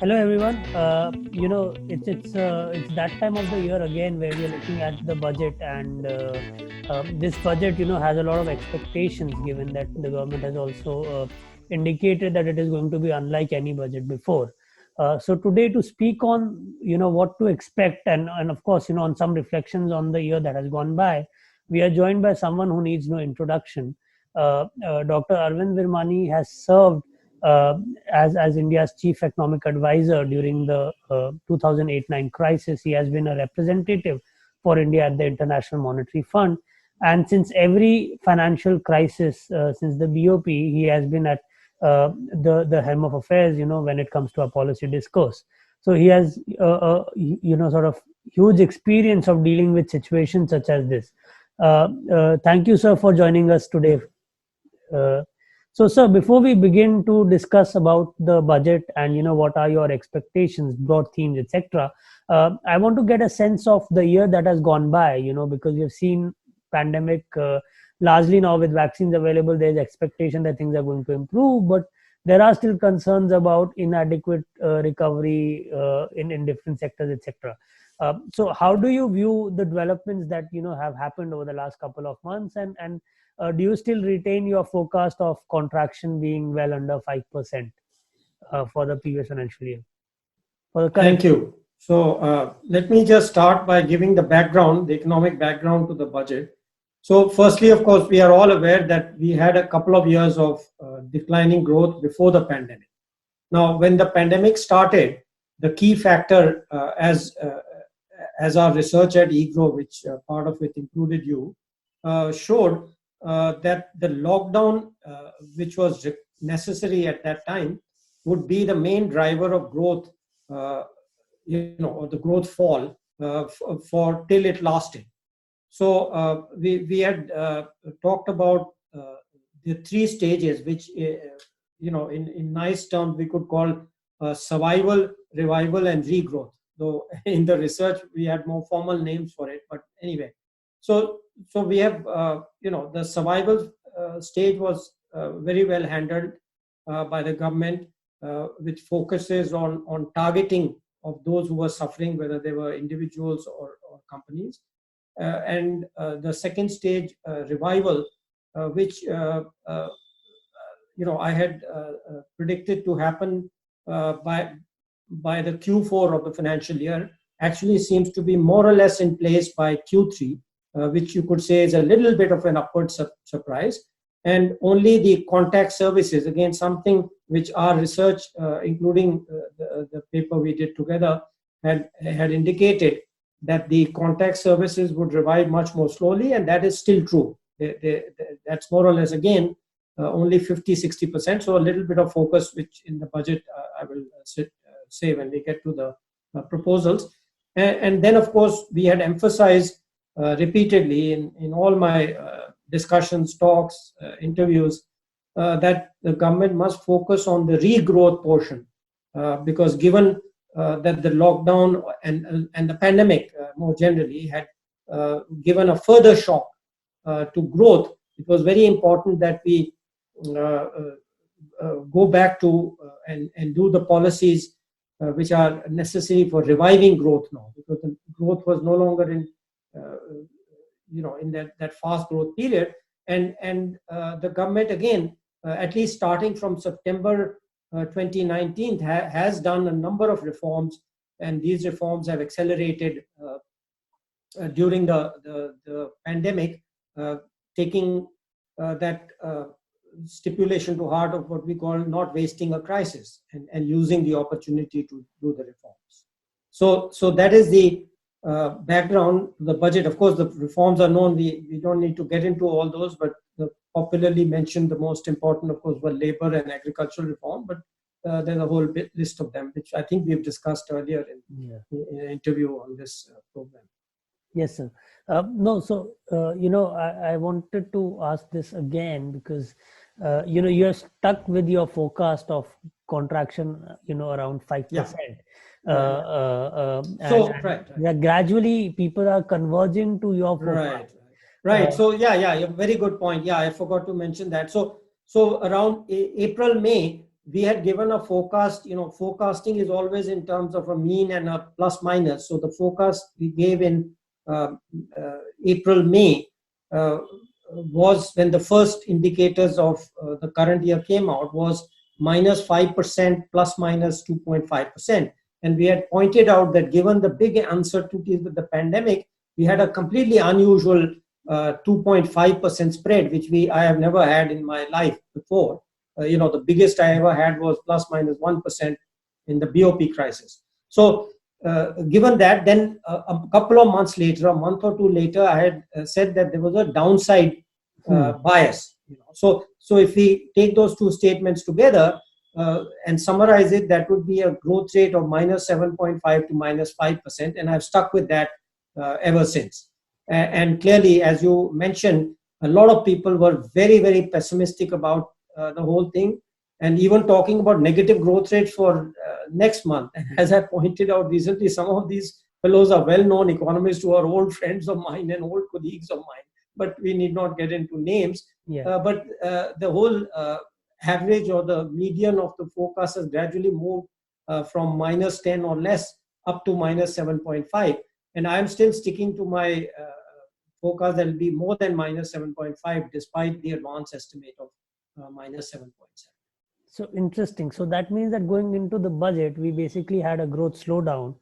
Hello everyone. It's that time of the year again where we are looking at the budget, and this budget has a lot of expectations, given that the government has also indicated that it is going to be unlike any budget before. So today, to speak on what to expect, and of course on some reflections on the year that has gone by, we are joined by someone who needs no introduction. Dr. Arvind Virmani has served uh, as India's chief economic advisor during the 2008-9 crisis. He has been a representative for India at the International Monetary Fund, and since every financial crisis since the BOP, he has been at the helm of affairs. When it comes to a policy discourse, so he has sort of huge experience of dealing with situations such as this. Thank you, sir, for joining us today. Uh, so, sir, before we begin to discuss about the budget and what are your expectations, broad themes, etc., I want to get a sense of the year that has gone by. Because we've seen pandemic largely now with vaccines available. There's expectation that things are going to improve, but there are still concerns about inadequate recovery in different sectors, etc. So, how do you view the developments that have happened over the last couple of months, and do you still retain your forecast of contraction being well under 5% for the previous financial year, for the current? Thank you. So let me just start by giving the background, the economic background to the budget. So firstly, of course, we are all aware that we had a couple of years of declining growth before the pandemic. Now, when the pandemic started, the key factor, as our research at EGROW, which part of it included you, showed that the lockdown, which was necessary at that time, would be the main driver of growth, or the growth fall for till it lasted. So we had talked about the three stages, which in nice terms we could call survival, revival, and regrowth. Though in the research we had more formal names for it, but anyway. So we have the survival stage was very well handled by the government, which focuses on targeting of those who were suffering, whether they were individuals or companies. And the second stage, revival, which I had predicted to happen by the Q4 of the financial year, actually seems to be more or less in place by Q3, which you could say is a little bit of an upward surprise. And only the contact services, again, something which our research, including the paper we did together, had indicated that the contact services would revive much more slowly, and that is still true. That's more or less, again, only 50-60%. So a little bit of focus, which in the budget I will say when we get to the proposals. And then, of course, we had emphasized repeatedly in all my discussions, talks, interviews, that the government must focus on the regrowth portion, because given that the lockdown and the pandemic more generally had given a further shock to growth, it was very important that we go back to and do the policies which are necessary for reviving growth now, because the growth was no longer in that fast growth period. And the government, again, at least starting from September 2019, has done a number of reforms, and these reforms have accelerated during the pandemic, taking that stipulation to heart of what we call not wasting a crisis, and using the opportunity to do the reforms. So that is the background to the budget. Of course, the reforms are known. We don't need to get into all those, but the popularly mentioned, the most important, of course, were labor and agricultural reform. But there's a whole list of them, which I think we've discussed earlier in an interview on this program. Yes, sir. No, so I wanted to ask this again because you're stuck with your forecast of contraction, around 5%. Right. Gradually people are converging to your forecast. Right. So yeah, very good point. Yeah, I forgot to mention that. So around April, May, we had given a forecast. Forecasting is always in terms of a mean and a plus minus. So the forecast we gave in uh, April, May was when the first indicators of the current year came out was minus 5% plus minus 2.5%. And we had pointed out that given the big uncertainties with the pandemic, we had a completely unusual 2.5% spread, which I have never had in my life before. The biggest I ever had was plus minus 1% in the BOP crisis. So given that, then a couple of months later, a month or two later, I had said that there was a downside bias. So if we take those two statements together and summarize it, that would be a growth rate of minus 7.5 to minus 5%, and I've stuck with that ever since. And clearly, as you mentioned, a lot of people were very, very pessimistic about the whole thing, and even talking about negative growth rates for next month. And as I pointed out recently, some of these fellows are well-known economists who are old friends of mine and old colleagues of mine, but we need not get into names. But the whole average or the median of the forecast has gradually moved from minus 10 or less up to minus 7.5. And I'm still sticking to my forecast that will be more than minus 7.5 despite the advance estimate of minus 7.7. So interesting. So that means that going into the budget, we basically had a growth slowdown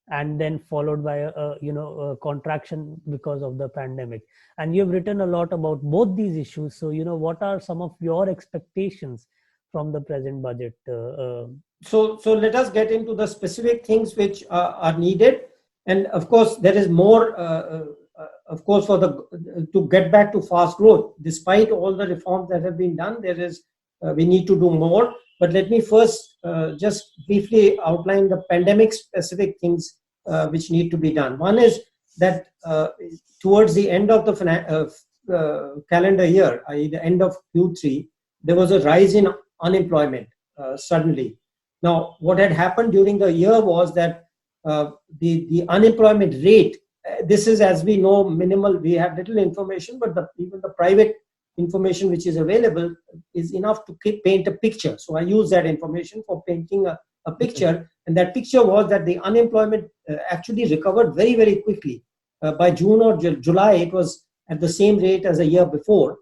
and then followed by a contraction because of the pandemic. And you've written a lot about both these issues. So, what are some of your expectations from the present budget? So let us get into the specific things which are needed. And of course, there is more, of course, to get back to fast growth. Despite all the reforms that have been done, we need to do more. But let me first just briefly outline the pandemic specific things which need to be done. One is that towards the end of the calendar year, i.e. the end of Q3, there was a rise in unemployment suddenly. Now, what had happened during the year was that the unemployment rate, this is, as we know, minimal. We have little information, but even the private information which is available is enough to paint a picture. So I use that information for painting a picture. And that picture was that the unemployment actually recovered very, very quickly. By June or July, it was at the same rate as a year before.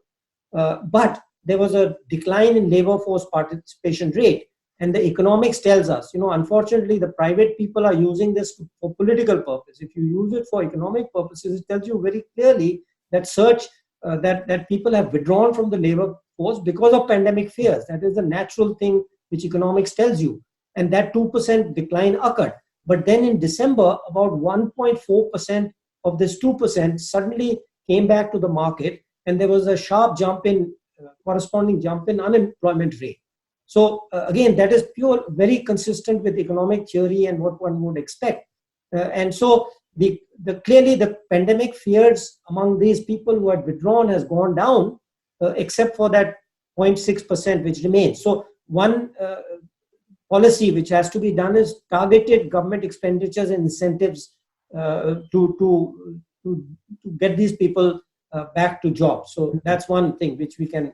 But there was a decline in labor force participation rate. And the economics tells us, unfortunately, the private people are using this for political purpose. If you use it for economic purposes, it tells you very clearly that that people have withdrawn from the labor force because of pandemic fears. That is a natural thing which economics tells you. And that 2% decline occurred. But then in December, about 1.4% of this 2% suddenly came back to the market, and there was a sharp corresponding jump in unemployment rate. So again, that is very consistent with economic theory and what one would expect. And so clearly the pandemic fears among these people who had withdrawn has gone down, except for that 0.6% which remains. So one policy which has to be done is targeted government expenditures and incentives to get these people back to jobs. So that's one thing which we can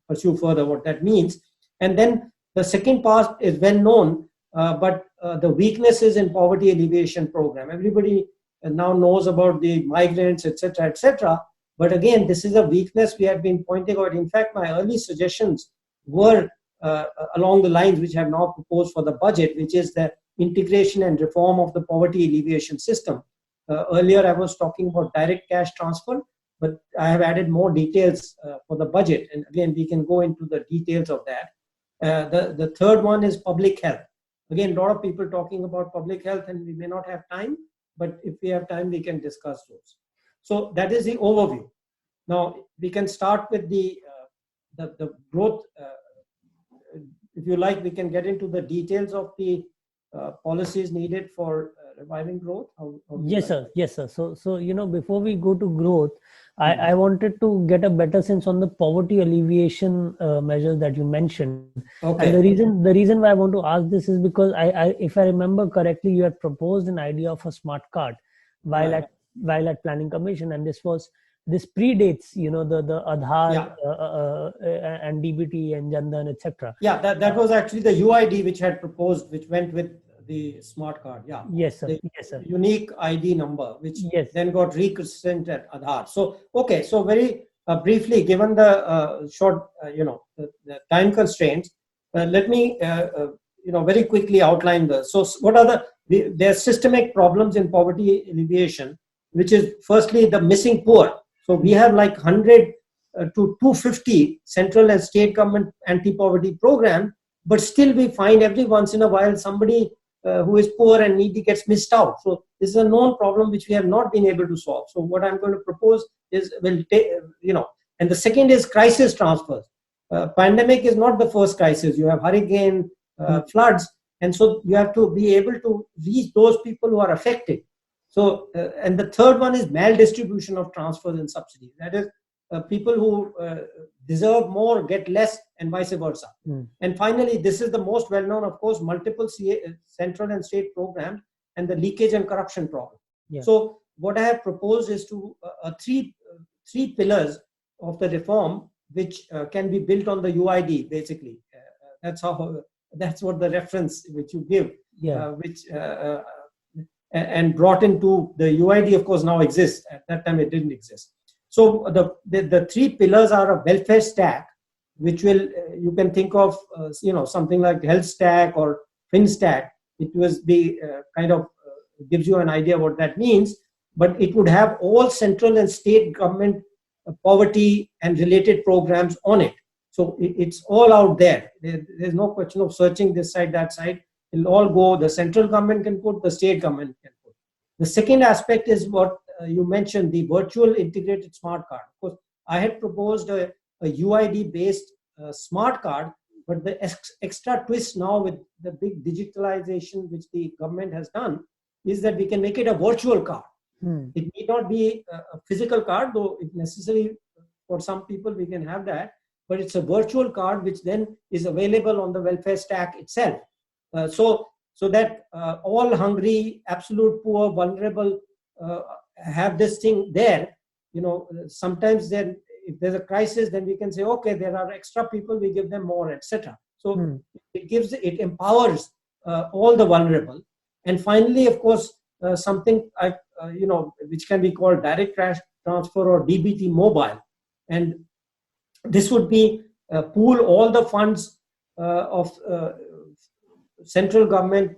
pursue further what that means. And then the second part is well known, but the weaknesses in poverty alleviation program. Everybody now knows about the migrants, etc., etc. But again, this is a weakness we have been pointing out. In fact, my early suggestions were along the lines which I have now proposed for the budget, which is the integration and reform of the poverty alleviation system. Earlier, I was talking about direct cash transfer, but I have added more details for the budget. And again, we can go into the details of that. The third one is public health. Again, a lot of people talking about public health, and we may not have time, but if we have time, we can discuss those. So that is the overview. Now, we can start with the growth. If you like, we can get into the details of the policies needed for reviving growth. Yes, sir. Yes, sir. So before we go to growth, I wanted to get a better sense on the poverty alleviation measures that you mentioned. Okay. And the reason why I want to ask this is because if I remember correctly, you had proposed an idea of a smart card while at planning commission, and this was this predates, the Aadhaar Yeah. and DBT and Jandan, etc. Yeah, that was actually the UID which had proposed, which went with the smart card. Yeah. Yes, sir. The Yes, sir. unique ID number, which Yes. then got rechristened at Aadhaar. So, okay, so very briefly, given the short, the time constraints, let me, very quickly outline this. So, what are there are systemic problems in poverty alleviation, which is firstly the missing poor. So, we have like 100 to 250 central and state government anti-poverty program, but still we find every once in a while somebody who is poor and needy gets missed out. So this is a known problem which we have not been able to solve. So what I'm going to propose is, and the second is crisis transfers. Pandemic is not the first crisis. You have hurricane, floods, and so you have to be able to reach those people who are affected. So, and the third one is maldistribution of transfers and subsidies. That is, people who deserve more get less, and vice versa. And finally, this is the most well-known, of course, multiple central and state programs and the leakage and corruption problem. Yeah. So what I have proposed is to three pillars of the reform, which can be built on the UID, basically. That's what the reference which you give, and brought into the UID, of course, now exists. At that time, it didn't exist. So the three pillars are a welfare stack, which will, you can think of, something like health stack or fin stack. It was the gives you an idea what that means, but it would have all central and state government poverty and related programs on it. So it's all out there. There's no question of searching this side, that side. It'll all go, the central government can put, the state government can put. The second aspect is what you mentioned, the virtual integrated smart card. Of course, I had proposed a UID based smart card, but the extra twist now with the big digitalization which the government has done is that we can make it a virtual card. It need not be a physical card, though if necessary for some people we can have that, but it's a virtual card which then is available on the welfare stack itself. So that all hungry, absolute poor, vulnerable have this thing there. Sometimes then if there's a crisis, then we can say, okay, there are extra people, we give them more, etc. So it empowers all the vulnerable. And finally, of course, something which can be called direct cash transfer or DBT mobile. And this would be pool all the funds of central government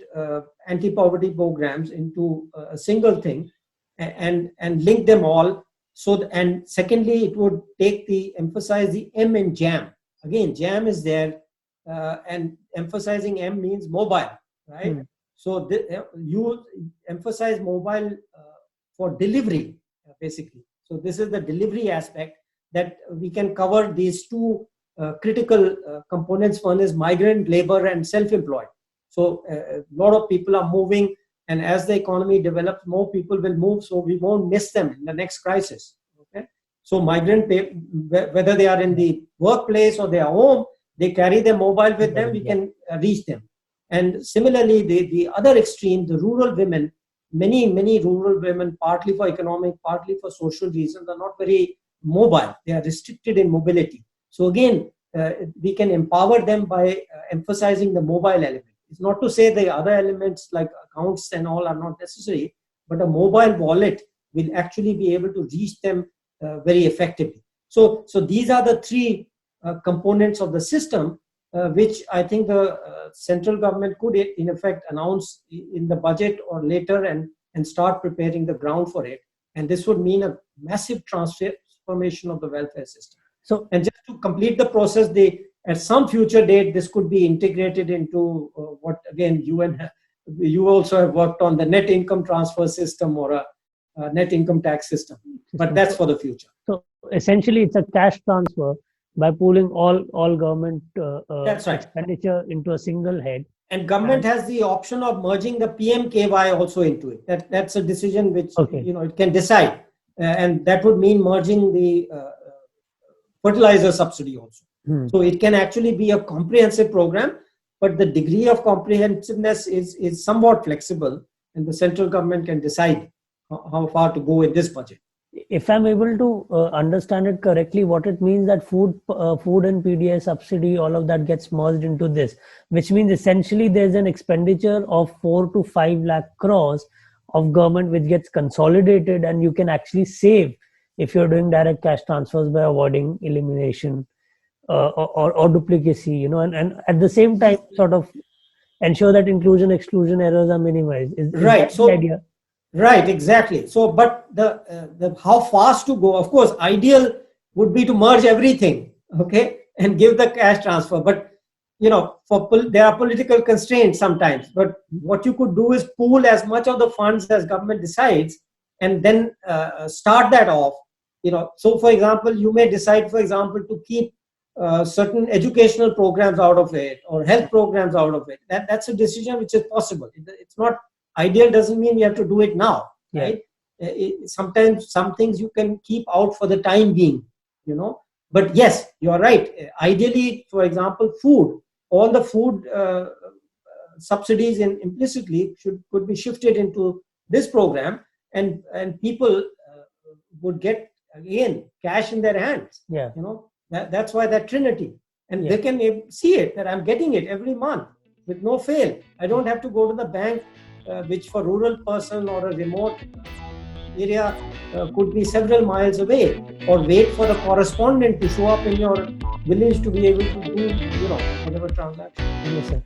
anti-poverty programs into a single thing and link them all. So, and secondly, it would emphasize the M in JAM. Again, JAM is there, and emphasizing M means mobile, right? So you emphasize mobile for delivery, basically. So this is the delivery aspect that we can cover these two critical components. One is migrant labor and self-employed. So a lot of people are moving, and as the economy develops, more people will move, so we won't miss them in the next crisis. Okay. So migrant, whether they are in the workplace or they are home, they carry their mobile with them, we can reach them. And similarly, the other extreme, the rural women, many rural women, partly for economic, partly for social reasons, are not very mobile. They are restricted in mobility. So again, we can empower them by emphasizing the mobile element. It's not to say the other elements like accounts and all are not necessary, but a mobile wallet will actually be able to reach them very effectively. So these are the three components of the system, which I think the central government could in effect announce in the budget or later and start preparing the ground for it. And this would mean a massive transformation of the welfare system. So, and just to complete the process, at some future date, this could be integrated into what, again, you also have worked on, the net income transfer system or a net income tax system. But that's for the future. So essentially, it's a cash transfer by pooling all government that's right. expenditure into a single head. And government has the option of merging the PMKY also into it. That's a decision which it can decide, and that would mean merging the fertilizer subsidy also. So it can actually be a comprehensive program, but the degree of comprehensiveness is somewhat flexible, and the central government can decide how far to go in this budget. if I'm able to understand it correctly, what it means that food and PDI subsidy, all of that gets merged into this, which means essentially there's an expenditure of 4 to 5 lakh crores of government which gets consolidated, and you can actually save if you're doing direct cash transfers by avoiding elimination or duplicacy, and at the same time sort of ensure that inclusion exclusion errors are minimized. Is Right. that the So idea? right, exactly. So, but the how fast to go? Of course, ideal would be to merge everything, okay, and give the cash transfer. But there are political constraints sometimes. But what you could do is pool as much of the funds as government decides, and then start that off. So for example, you may decide, for example, to keep certain educational programs out of it or health programs out of it. That's a decision which is possible. It's not ideal, doesn't mean we have to do it now, Yeah. right? Sometimes some things you can keep out for the time being, but yes, you're right. Ideally, for example, food, all the food subsidies implicitly could be shifted into this program, and people would get again cash in their hands. Yeah. That's why that trinity, and Yeah. they can see it that I'm getting it every month with no fail. I don't have to go to the bank, which for rural person or a remote area could be several miles away, or wait for the correspondent to show up in your village to be able to do whatever transaction. Yes, sir.